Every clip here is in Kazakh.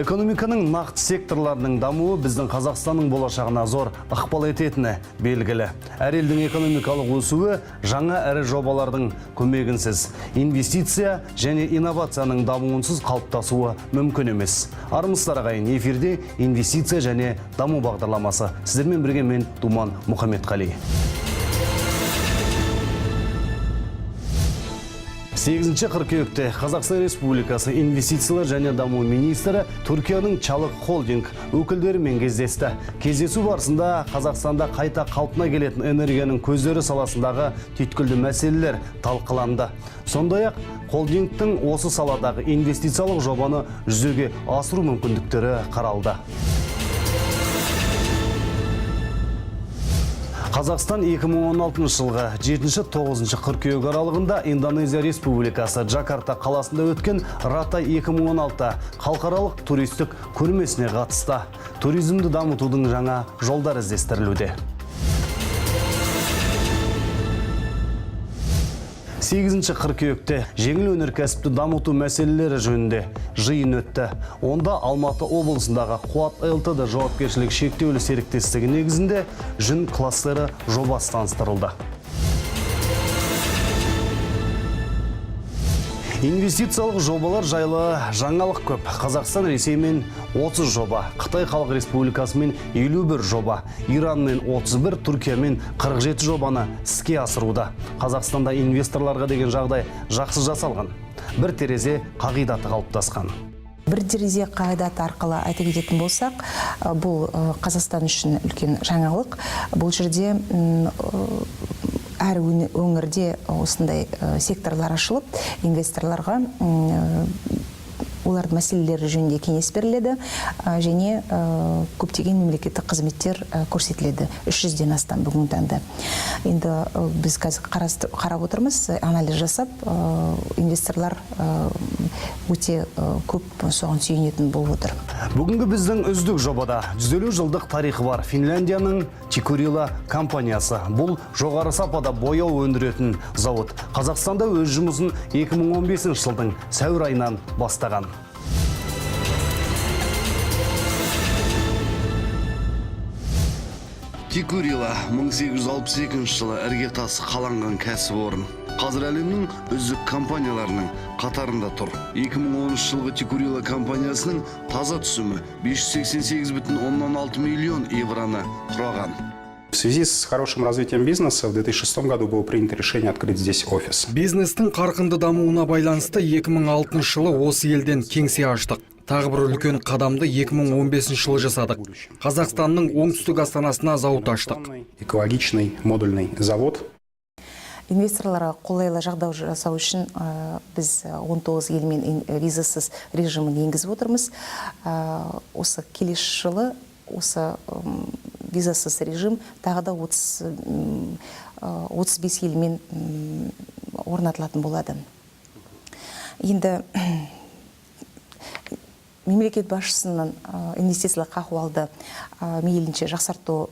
Экономиканың нақты секторларының дамуы біздің Қазақстанның болашағына зор ықпал ететіні белгілі. Әр елдің экономикалық өсуі жаңа ірі жобалардың көмегінсіз, инвестиция және инновацияның дамуынсыз қалыптасуы мүмкін емес. Армысыздар ағайын, эфирде инвестиция және даму бағдарламасы. Сіздермен бірге мен Думан Мұхаммедқали. 8 қыркүйекте Қазақстан Республикасы инвестициялар және даму министрі Түркияның Çalık холдинг өкілдерімен кездесті. Кездесу барысында Қазақстанда қайта қалпына келетін энергияның көздері саласындағы түйткілді мәселелер талқыланды. Сондай-ақ холдингтің осы саладағы инвестициялық жобаны жүзеге асыру мүмкіндіктері қаралды. Қазақстан 2016 жылғы 7-9 қыркүйек аралығында Индонезия Республикасы Джакарта қаласында өткен Ратай 2016 халықаралық туристік көрмесіне қатысты. Туризмді дамытудың жаңа жолдар іздестірілуде. 8 қыркүйекте жеңіл өнеркәсіпті дамыту мәселелері жөнінде жиын өтті. Онда Алматы облысындағы Қуат ЛТД жауапкершілігі шектеулі серіктестігі негізінде жүн кластері жобасы таныстырылды. Инвестициялық жобалар жайлы жаңалық көп. Қазақстан Ресеймен 30 жоба, Қытай Халық Республикасымен 51 жоба, Иранмен 31, Түркиямен 47 жобаны іске асыруда. Қазақстанда инвесторларға деген жағдай жақсы жасалған. Бір терезе қағидаты қалыптасқан. Бір терезе қағидаты арқылы айта кететін болсақ, бұл Қазақстан үшін үлкен жаңалық. Бұл жерде әр өңірде осындай секторлар ашылып, инвесторларға олардың мәселелері жөнінде кеңес беріледі және көптеген мемлекеттік қызметтер көрсетіледі. 300-ден астам бүгінгі таңда. Енді біз қазір қарап отырмыз, анализ жасап, инвесторлар өте көп соған сүйенетін болып отыр. Бүгінгі біздің үздік жобада 150 жылдық тарихы бар Финляндияның Tikkurila компаниясы. Бұл жоғары сапада бояу өндіретін зауыт. Қазақстанда өз жұмысын 2015 жылдың сәуір айынан бастаған. Tikkurila 1862 жылы іргетасы қаланған кәсіпорын. Қазір әлемнің үздік компанияларының қатарында тұр. 2013 жылғы Tikkurila компаниясының таза түсімі 588,6 миллион евроны құраған. В связи с хорошим развитием бизнеса в 2006 году было принято решение открыть здесь офис. Бизнестің қарқынды дамуына байланысты 2006 жылы осы елден кеңсе аштық. Тағы бір үлкен қадамды 2015 жылы жасадық. Қазақстанның оңтүстік астанасына зауыт аштық. Экологичный модульный завод. Инвесторларға қолайлы жағдай жасау үшін біз 19 елмен визасыз режимін енгізіп отырмыз. Осы келесі жылы осы визасыз режим тағы да 35 елмен орнатылатын болады. Енді мемлекет басшысының инвестициялық ахуалды мейлінше жақсарту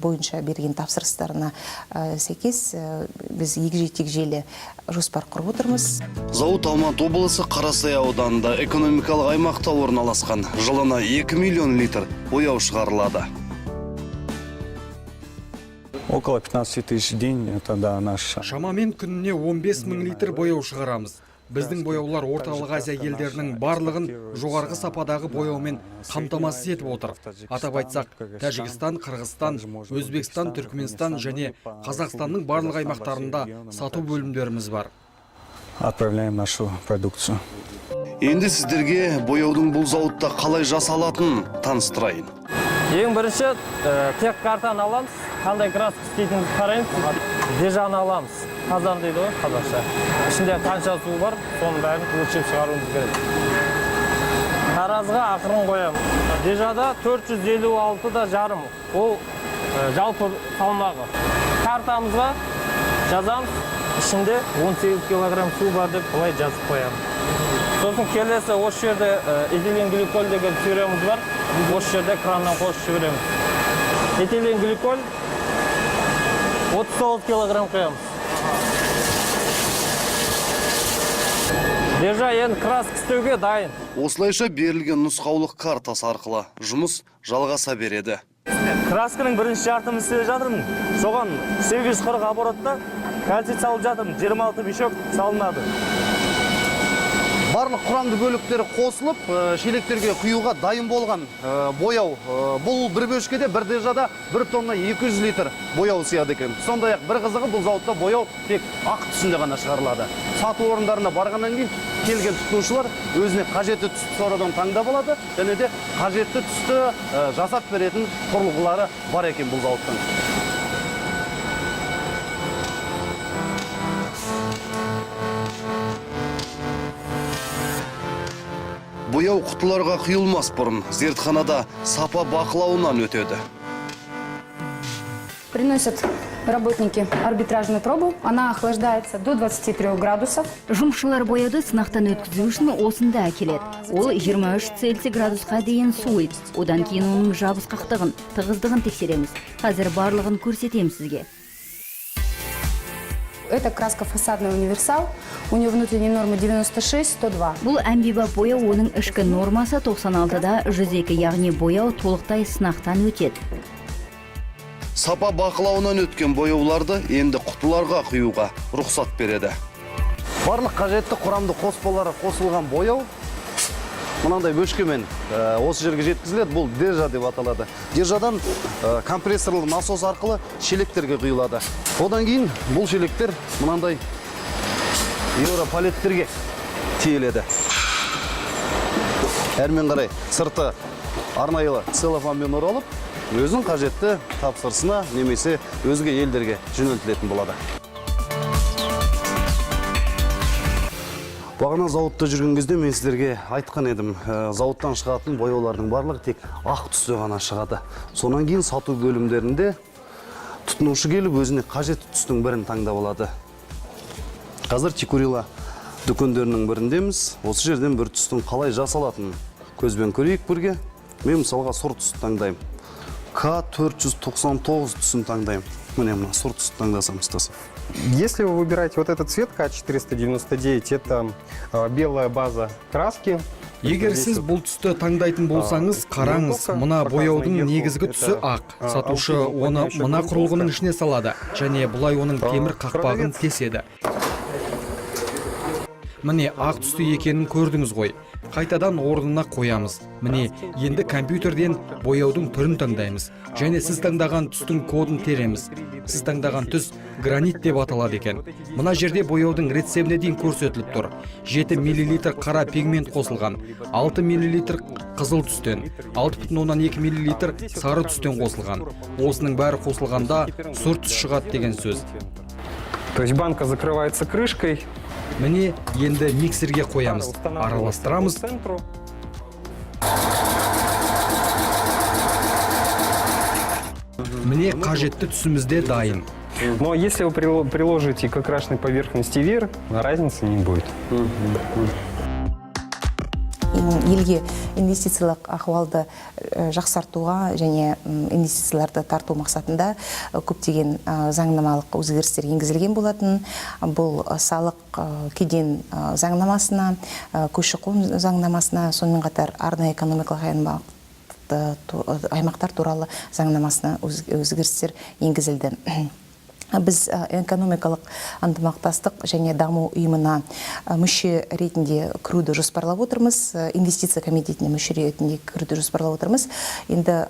бойынша берген тапсырыстарына сәйкес біз егжей-тегжейлі жоспар құрып отырмыз. Зауыт Алматы облысы Қарасай ауданында экономикалық аймақта орналасқан. Жылына 2 миллион литр бояу шығарылады. Около 15 тысяч в день, это да, наш. Шамамен күніне 15 мың литр бояу шығарамыз. Біздің бояулар орталық Азия елдерінің барлығын жоғарғы сападағы бояумен қамтамасыз етіп отыр. Атап айтсақ, Тәжікстан, Қырғызстан, Өзбекстан, Түркменстан және Қазақстанның барлық аймақтарында сату бөлімдеріміз бар. Отправляем нашу продукцию. Енді сіздерге бояудың бұл зауытта қалай жасалатынын таныстырайын. Ең бірінші тек картаны аламыз, қандай краска істейтінімізді қараймыз, дежаны аламыз. Қазан дейді ғой, қазақша. Ішінде қанша су бар, соның бәрін өлшеп шығаруымыз керек. Таразыға ақырын қоямыз. Дежада 456,5. Ол жалпы салмағы. Картамызға жазамыз, ішінде 18 килограмм су бар деп бұлай жазып қоямыз. Сосын келесі осы жерде этилен гликоль деген теореміз бар. Осы жерде краннан қосып жібереміз. Этилен гликоль 39 килограмм қоямыз. Déjà енді краска істеуге дайын. Осылайша берілген нұсқаулық картасы арқылы жұмыс жалғаса береді. Красканың бірінші жартымын істеп жатырмын. Соған 840 оборотта кальций салып жатырмын. 26 бишок салынады. Барлық құрамды бөліктері қосылып, шелектерге құюға дайын болған бояу. Бұл бір бөшкеде бір дежада 1 тонна 200 литр бояу сияды екен. Сондай-ақ бір қызығы бұл зауытта бояу тек ақ түсінде ғана шығарылады. Сату орындарына барғаннан кейін келген тұтынушылар өзіне қажетті түсті сорадан таңдап алады, және де қажетті түсті жасап беретін құрылғылары бар екен бұл зауыттың. Бояу құтыларға құйылмас бұрын зертханада сапа бақылауынан өтеді. Приносят работники арбитражную пробу. Она охлаждается до 23 градусов. Жұмысшылар бояуды сынақтан өткізу үшін осында әкеледі. Ол 23 Цельсий градусқа дейін суыйды. Одан кейін оның жабысқақтығын, тығыздығын тексереміз. Қазір барлығын көрсетеміз сізге. Это краска фасадный универсал. У нее внутренняя норма 96-102. Бұл әмбиба бояу оның ішкі нормасы 96-да 102, яғни бояу толықтай сынақтан өтеді. Сапа бақылауынан өткен бояуларды енді құтыларға құюға рұқсат береді. Барлық қажетті құрамды қоспалары қосылған бояу мынандай бөшкемен осы жерге жеткізіледі. Бұл держа деп аталады. Держадан компрессорлы насос арқылы шелектерге құйылады. Одан кейін бұл шелектер мынандай европалеттерге тиеледі. Әрмен қарай сырты арнайы целлофанмен оралып, өзінің қажетті тапсырысына немесе өзге елдерге жөнелтілетін болады. Бағана зауытта жүрген кезде мен сіздерге айтқан едім, зауыттан шығатын бояулардың барлығы тек ақ түсті ғана шығады. Сонан кейін сату бөлімдерінде тұтынушы келіп өзіне қажетті түстің бірін таңдап алады. Қазір Тикурила дүкендерінің біріндеміз. Осы жерден бір түстің қалай жасалатынын көзбен көрейік бірге. Мен мысалға сұр түсті таңдаймын. К499 түсін таңдаймын. Міне мына сұр түсті таңдасам істесем. Если вы выбираете вот этот цвет К499, это белая база краски. Егер сіз бұл түсті таңдайтын болсаңыз, қараңыз, мына бояудың негізгі түсі ақ. Сатушы оны мына құрылғының ішіне салады, және бұлай оның темір қақпағын теседі. Міне ақ түсті екенін көрдіңіз ғой. Қайтадан орнына қоямыз. Міне енді компьютерден бояудың түрін таңдаймыз. Және сіз таңдаған түстің кодын тереміз. Сіз таңдаған түс гранит деп аталады екен. Мына жерде бояудың рецептіне дейін көрсетіліп тұр. 7 мл қара пигмент қосылған, 6 мл қызыл түстен, 6,2 мл сары түстен қосылған. Осының бәрі қосылғанда сұр түс шығады деген сөз. То есть банка закрывается крышкой. Міне енді миксерге қоямыз, араластырамыз. Міне қажетті түсімізде дайын. Но если вы приложите к окрашенной поверхности вверх, разницы не будет. Елге инвестициялық ахуалды жақсартуға және инвестицияларды тарту мақсатында көптеген заңнамалық өзгерістер енгізілген болатын. Бұл салық кеден заңнамасына, көші-қон заңнамасына, сонымен қатар арнайы экономикалық аймақтар туралы заңнамасына өзгерістер енгізілді. Біз экономикалық ынтымақтастық және даму ұйымына мүше ретінде кіруді жоспарлап отырмыз. Инвестиция комитетіне мүше ретінде кіруді жоспарлап отырмыз. Енді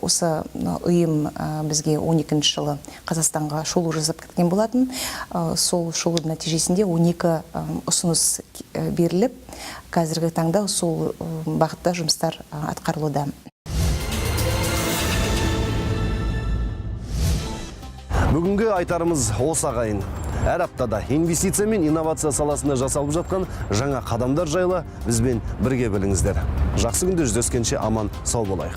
осы ұйым бізге 12 жылы Қазақстанға шолу жасап кеткен болатын. Сол шолу нәтижесінде 12 ұсыныс беріліп, қазіргі таңда сол бағытта жұмыстар атқарылуда. Бүгінгі айтарымыз осы ағайын. Әр аптада инвестиция мен инновация саласында жасалып жатқан жаңа қадамдар жайлы бізбен бірге біліңіздер. Жақсы күнде жүздескенше аман сау болайық.